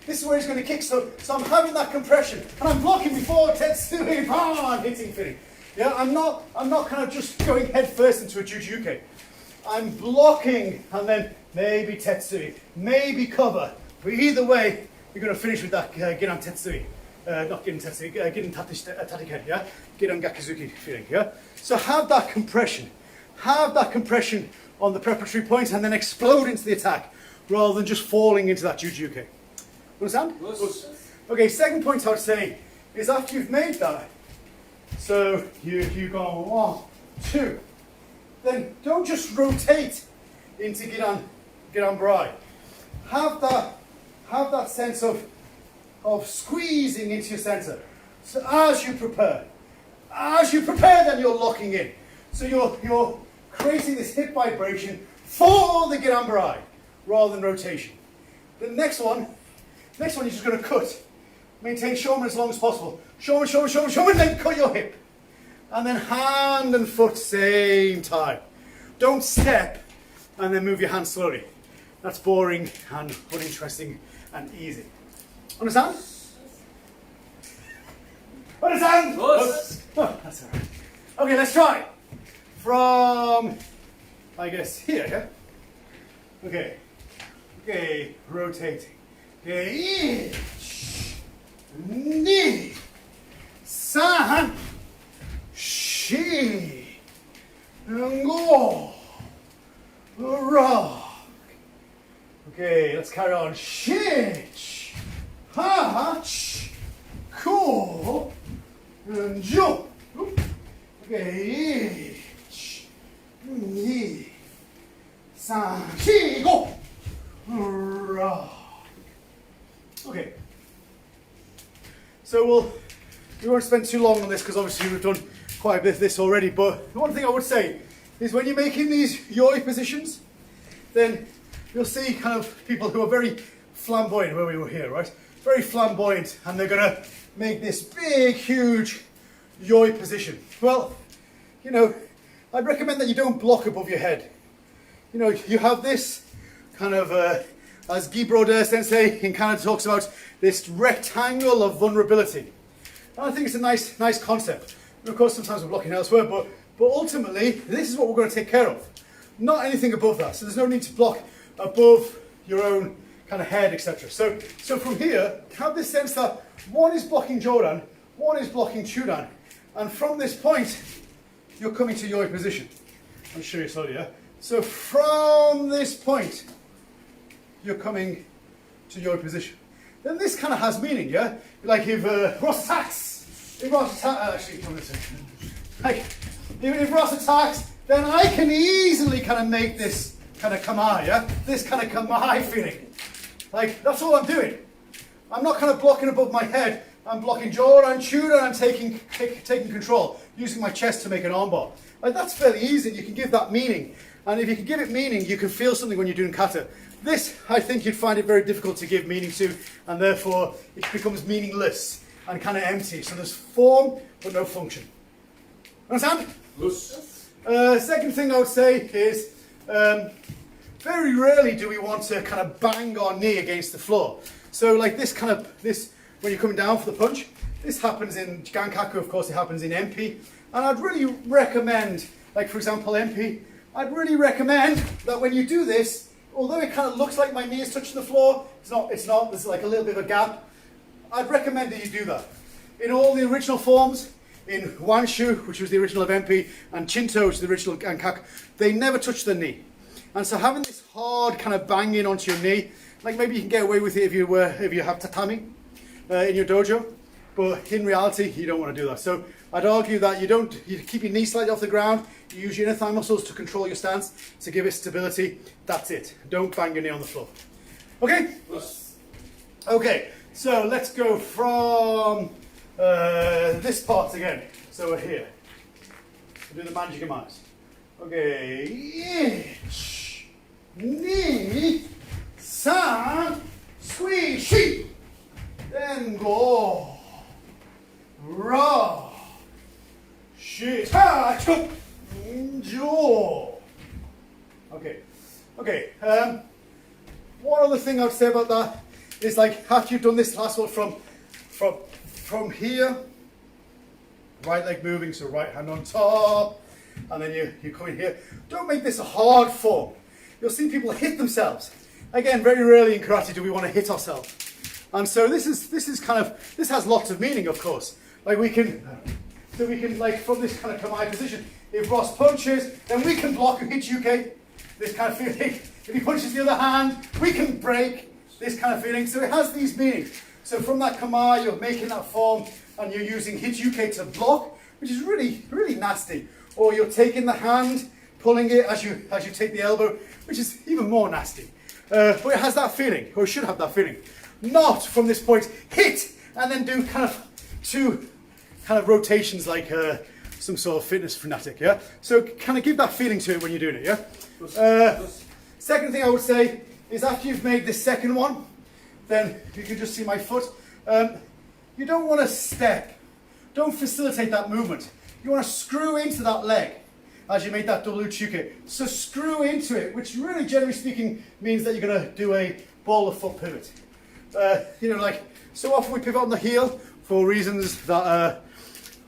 This is where he's going to kick, so I'm having that compression, and I'm blocking before Tetsuing, I'm hitting feeling. Yeah, I'm not kind of just going head first into a jujuke. I'm blocking and then maybe Tetsui, maybe cover. But either way, you're going to finish with that Giran Tetsui. Not Giran Tetsui, Giran Tatike, yeah? Giran Gakuzu feeling, yeah? So have that compression. Have that compression on the preparatory point and then explode into the attack rather than just falling into that jujuke. Understand? Yes. Okay, second point I would say is after you've made that, so you go 1, 2, then don't just rotate into Giran Brai. Have that sense of squeezing into your center. So as you prepare, then you're locking in. So you're creating this hip vibration for the Giran Brai rather than rotation. The next one you're just going to cut. Maintain shoulder as long as possible. Shoulder, then cut your hip. And then hand and foot same time. Don't step and then move your hand slowly. That's boring and uninteresting and easy. Understand? Understand? Yes. Oh, that's all right. Okay, let's try. From, I guess, here, yeah? Okay. Okay, rotating. Okay, ni, san, shi, go, rock. Okay, let's carry on. Shich, hach, cool, and jump. Okay, ni, san, shi, go, rock. Okay, so we won't spend too long on this because obviously we've done quite a bit of this already, but one thing I would say is when you're making these yoi positions, then you'll see kind of people who are very flamboyant where we were here, right? Very flamboyant, and they're going to make this big, huge yoi position. Well, you know, I'd recommend that you don't block above your head. You know, you have this kind of as Guy Brodeur Sensei in Canada talks about, this rectangle of vulnerability. And I think it's a nice concept. And of course, sometimes we're blocking elsewhere, but ultimately, this is what we're going to take care of. Not anything above that. So there's no need to block above your own kind of head, etc. So from here, have this sense that one is blocking Jodan, one is blocking Chudan. And from this point, you're coming to yoi position. I'll show you slowly, yeah? So from this point, you're coming to your position. Then this kind of has meaning, yeah? Like if Ross attacks, actually, come this way. Like, if Ross attacks, then I can easily kind of make this kind of kamai, yeah? This kind of kamai feeling. Like, that's all I'm doing. I'm not kind of blocking above my head, I'm blocking jaw and shoot, and I'm taking control, using my chest to make an armbar. Like, that's fairly easy. You can give that meaning. And if you can give it meaning, you can feel something when you're doing kata. This, I think you'd find it very difficult to give meaning to, and therefore it becomes meaningless and kind of empty. So there's form, but no function. Understand? Yes. Second thing I would say is, very rarely do we want to kind of bang our knee against the floor. So like this, when you're coming down for the punch, this happens in Gankaku, of course it happens in MP. And I'd really recommend, like for example MP, I'd really recommend that when you do this, although it kind of looks like my knee is touching the floor, it's not, there's like a little bit of a gap. I'd recommend that you do that. In all the original forms, in Wanshu, which was the original of MP, and Shinto, which is the original Gankaku, they never touch the knee. And so having this hard kind of banging onto your knee, like maybe you can get away with it if you have tatami in your dojo, but in reality you don't want to do that. So I'd argue that you keep your knee slightly off the ground, you use your inner thigh muscles to control your stance, to give it stability. That's it. Don't bang your knee on the floor. Okay? Yes. Okay, so let's go from this part again. So we're here. We'll do the manji commands. Okay. Ich, ni, san, sui, shi. Then go. Ra. Shi, ta, chuk, jo. Okay. Okay. One other thing I would say about that is, like, after you've done this last one from here, right leg moving, so right hand on top, and then you come in here. Don't make this a hard form. You'll see people hit themselves. Again, very rarely in karate do we want to hit ourselves. And so this has lots of meaning, of course. Like we can like from this kind of kamae position, if Ross punches, then we can block and hit UK. This kind of feeling. If he punches the other hand, we can break. This kind of feeling. So it has these meanings. So from that kamae, you're making that form, and you're using hit UK to block, which is really, really nasty. Or you're taking the hand, pulling it as you take the elbow, which is even more nasty. But it has that feeling, or it should have that feeling. Not from this point, hit, and then do kind of two kind of rotations like some sort of fitness fanatic, yeah? So kind of give that feeling to it when you're doing it, yeah? Second thing I would say is after you've made this second one, then you can just see my foot. You don't want to step. Don't facilitate that movement. You want to screw into that leg as you make that double uchuke. So screw into it, which really, generally speaking, means that you're going to do a ball of foot pivot. You know, like, so often we pivot on the heel for reasons that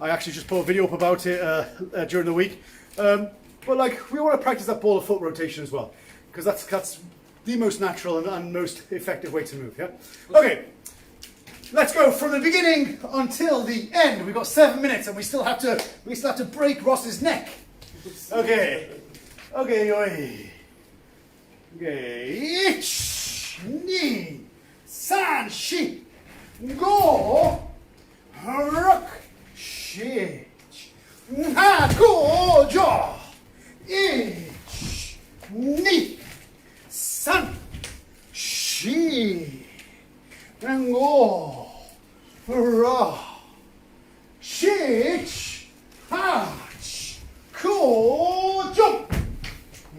I actually just put a video up about it during the week. But like, we want to practice that ball of foot rotation as well, because that's the most natural and most effective way to move, yeah? Okay, let's go from the beginning until the end. We've got 7 minutes and we still have to break Ross's neck. Okay, oi. Okay, ich, ni, san, shi, go, rock, shi, ha, go, jaw, ich, ni, san, shi, and go, ra, shi, ha, ko, jump,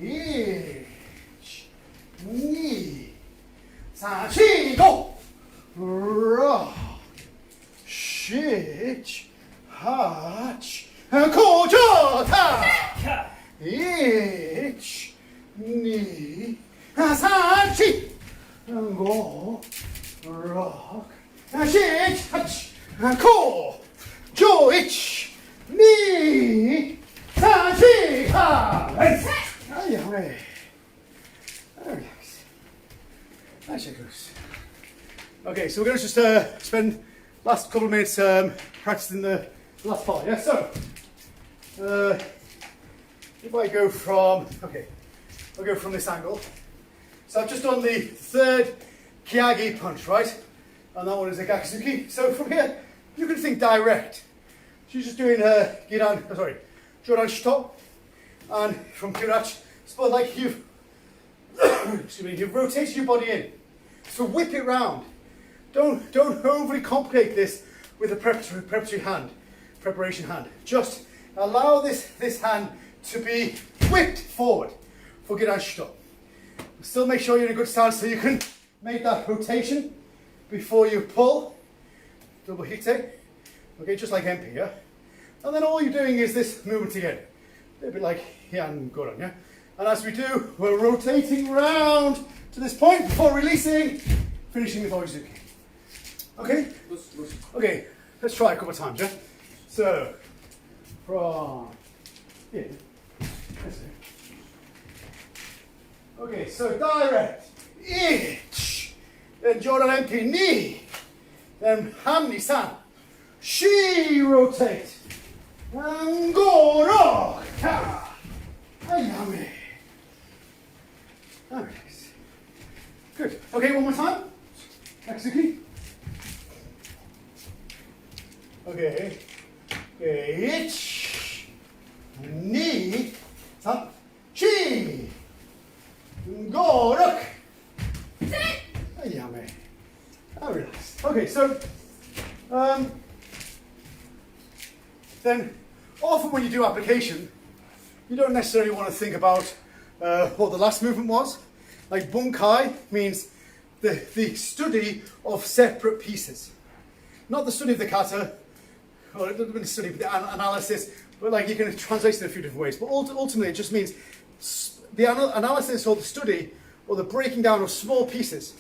ich, ni, san, shi, go, ra, shi, ha, ko, jump, ich, ni, san, shi, go, rock, shi, ko, jo, ich, ni, san, shi, ha, hey. There it goes. Nice it goes. Okay, so we're going to just spend last couple of minutes practicing the last part. Yeah, so if I go from, okay, I'll go from this angle. So I've just done the third Kyagi punch, right? And that one is a Gakuzu. So from here, you can think direct. She's just doing Jodan Shito, and from Kurachi, but like you've rotated your body in. So whip it round. Don't overly complicate this with a preparation hand. Just allow this hand to be whipped forward for Gedanstopp. Still make sure you're in a good stance so you can make that rotation before you pull. Double hite. Okay, just like MP, yeah? And then all you're doing is this movement again. A bit like Yan Goran, yeah? And as we do, we're rotating round to this point before releasing, finishing with Oizuki. Okay? Okay, let's try a couple of times, yeah? So, from here. That's it. Okay, so direct, ich, then Jordan MP, knee, then Hamni san, she rotate, and go rock, ha, ayame. Very nice. Good. Okay, one more time. Execute. Okay. Okay, ich, knee, san, she. Go, look! Yummy. Oh, relax. Okay, so then often when you do application, you don't necessarily want to think about what the last movement was. Like bunkai means the study of separate pieces. Not the study of the kata, or it doesn't mean the study, but the analysis, but like you can translate it in a few different ways. But ultimately it just means the analysis or the study or the breaking down of small pieces.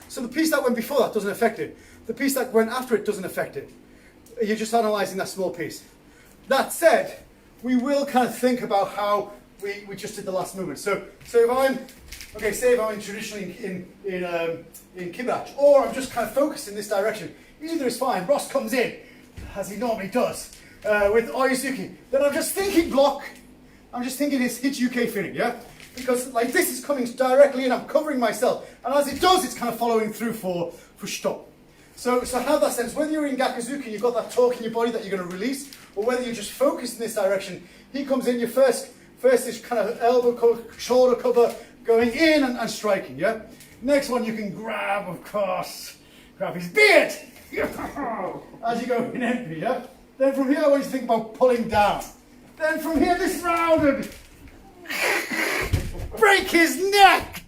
So the piece that went before that doesn't affect it. The piece that went after it doesn't affect it. You're just analysing that small piece. That said, we will kind of think about how we just did the last movement. So if I'm, okay, say if I'm traditionally in Kibachi, or I'm just kind of focused in this direction, either is fine. Ross comes in, as he normally does, with Oizuki. Then I'm just thinking block. I'm just thinking his Hit-UK feeling, yeah? Because like this is coming directly in, I'm covering myself. And as it does, it's kind of following through for stop. So have that sense, whether you're in Gakuzu, you've got that torque in your body that you're going to release, or whether you're just focused in this direction, he comes in, your first is kind of elbow cover, shoulder cover, going in and striking, yeah? Next one you can grab, of course, grab his beard, as you go in empty, yeah? Then from here I want you to think about pulling down. Then from here, this rounded, break his neck.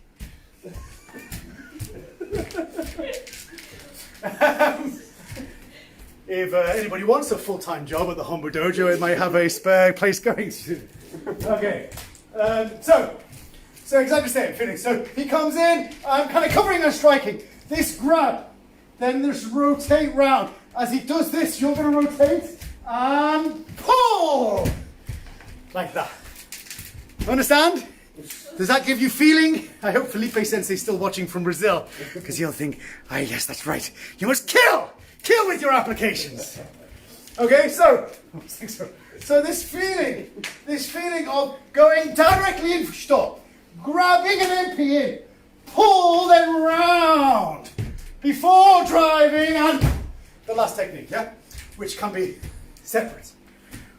If anybody wants a full-time job at the Hombu Dojo, it might have a spare place going to. Okay, so exactly the same, finish. So he comes in, I'm kind of covering and striking. This grab, then this rotate round. As he does this, you're going to rotate and pull. Like that. Understand? Does that give you feeling? I hope Felipe Sensei is still watching from Brazil, because he'll think, ah, yes, that's right. You must kill with your applications. Okay, so this feeling of going directly in for stop, grabbing an MP in, pull them round before driving, and the last technique, yeah, which can be separate.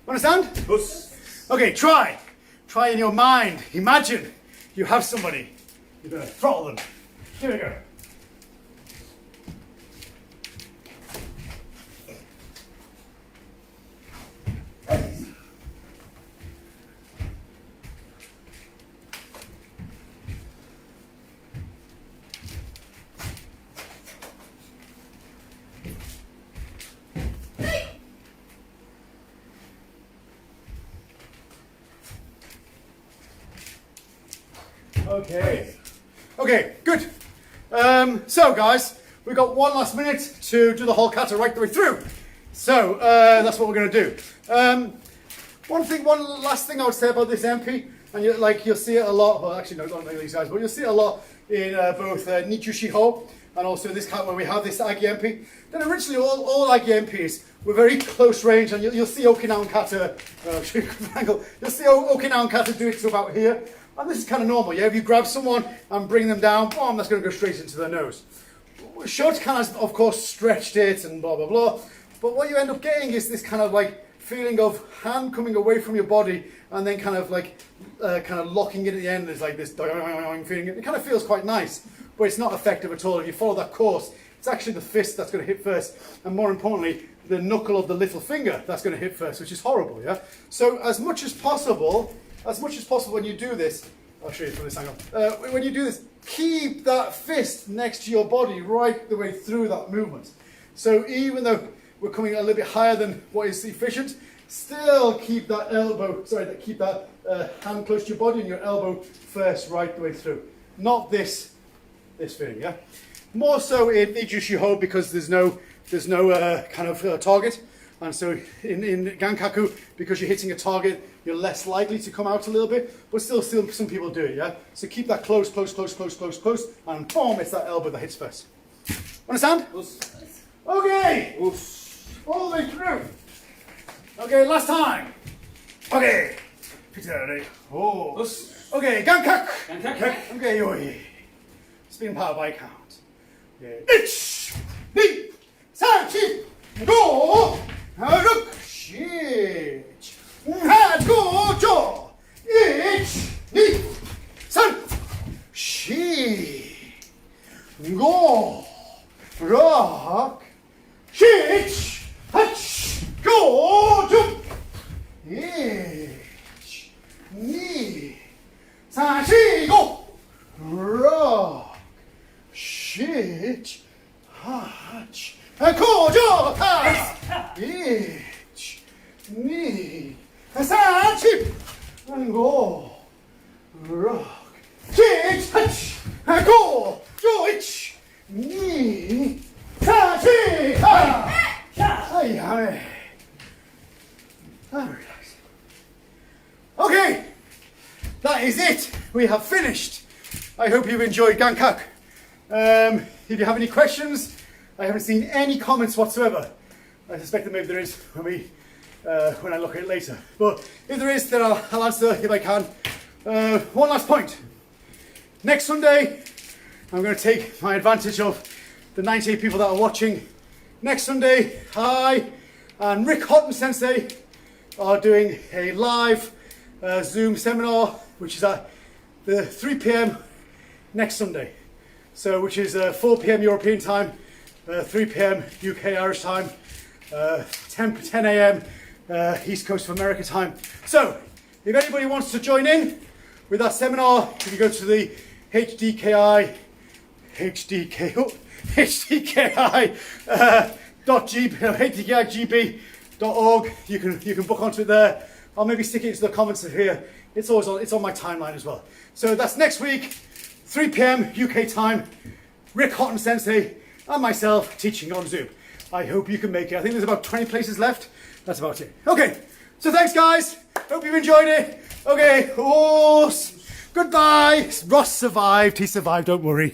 Understand? Yes. Okay, try in your mind. Imagine you have somebody. You're going to throttle them. Here we go. Okay, good. So guys, we've got one last minute to do the whole kata right the way through. So that's what we're going to do. One last thing I would say about this MP, and you'll see it a lot. Well, actually, no, not like these guys, but you'll see it a lot in both Nichu Shiho and also in this kata where we have this Agi MP. Then originally all Agi MPs were very close range, and you'll see Okinawan kata. You'll see Okinawan kata do it to about here. And this is kind of normal, yeah? If you grab someone and bring them down, boom, that's going to go straight into their nose. Short kind of course, stretched it and blah, blah, blah. But what you end up getting is this kind of like feeling of hand coming away from your body and then kind of like locking it at the end. There's like this feeling. It kind of feels quite nice, but it's not effective at all. If you follow that course, It's actually the fist that's going to hit first, and more importantly, the knuckle of the little finger that's going to hit first, which is horrible, yeah? So as much as possible when you do this, I'll show you from this angle, when you do this, keep that fist next to your body right the way through that movement. So even though we're coming a little bit higher than what is efficient, still keep that keep that hand close to your body and your elbow first right the way through. Not this thing, yeah? More so in Ijushiho because there's no kind of target. And so in Gankaku, because you're hitting a target, you're less likely to come out a little bit, but still some people do it, yeah? So keep that close, and boom, it's that elbow that hits first. Understand? Okay, all the way through. Okay, last time. Okay, okay, Gankak. Okay, yoi. Spin power by count. Yeah. 1, 2, 3, 4, 5, 6, 7, 8, 9, 10. 1, 2, 3, 4, 5, 6, 7, 8, 9, 10. 1, 2, 3, 4, 5, 6, 7, 8, 9, Okay, that is it. We have finished. I hope you've enjoyed Gankak. If you have any questions, I haven't seen any comments whatsoever. I suspect that maybe there is when I look at it later. But if there is, then I'll answer if I can. One last point. Next Sunday, I'm going to take my advantage of the 98 people that are watching. Next Sunday, I and Rick Houghton Sensei are doing a live Zoom seminar, which is at the 3 p.m. next Sunday. So, which is 4 p.m. European time, 3 p.m. UK Irish time, 10 a.m. East Coast of America time. So, if anybody wants to join in with that seminar, if you go to the HDKI HDKI.gb.org, you can book onto it there. I'll maybe stick it into the comments here. It's on my timeline as well. So that's next week, 3 p.m. UK time. Rick Houghton Sensei and myself teaching on Zoom. I hope you can make it. I think there's about 20 places left. That's about it. Okay, so thanks guys. Hope you've enjoyed it. Okay, goodbye. Ross survived. He survived, don't worry.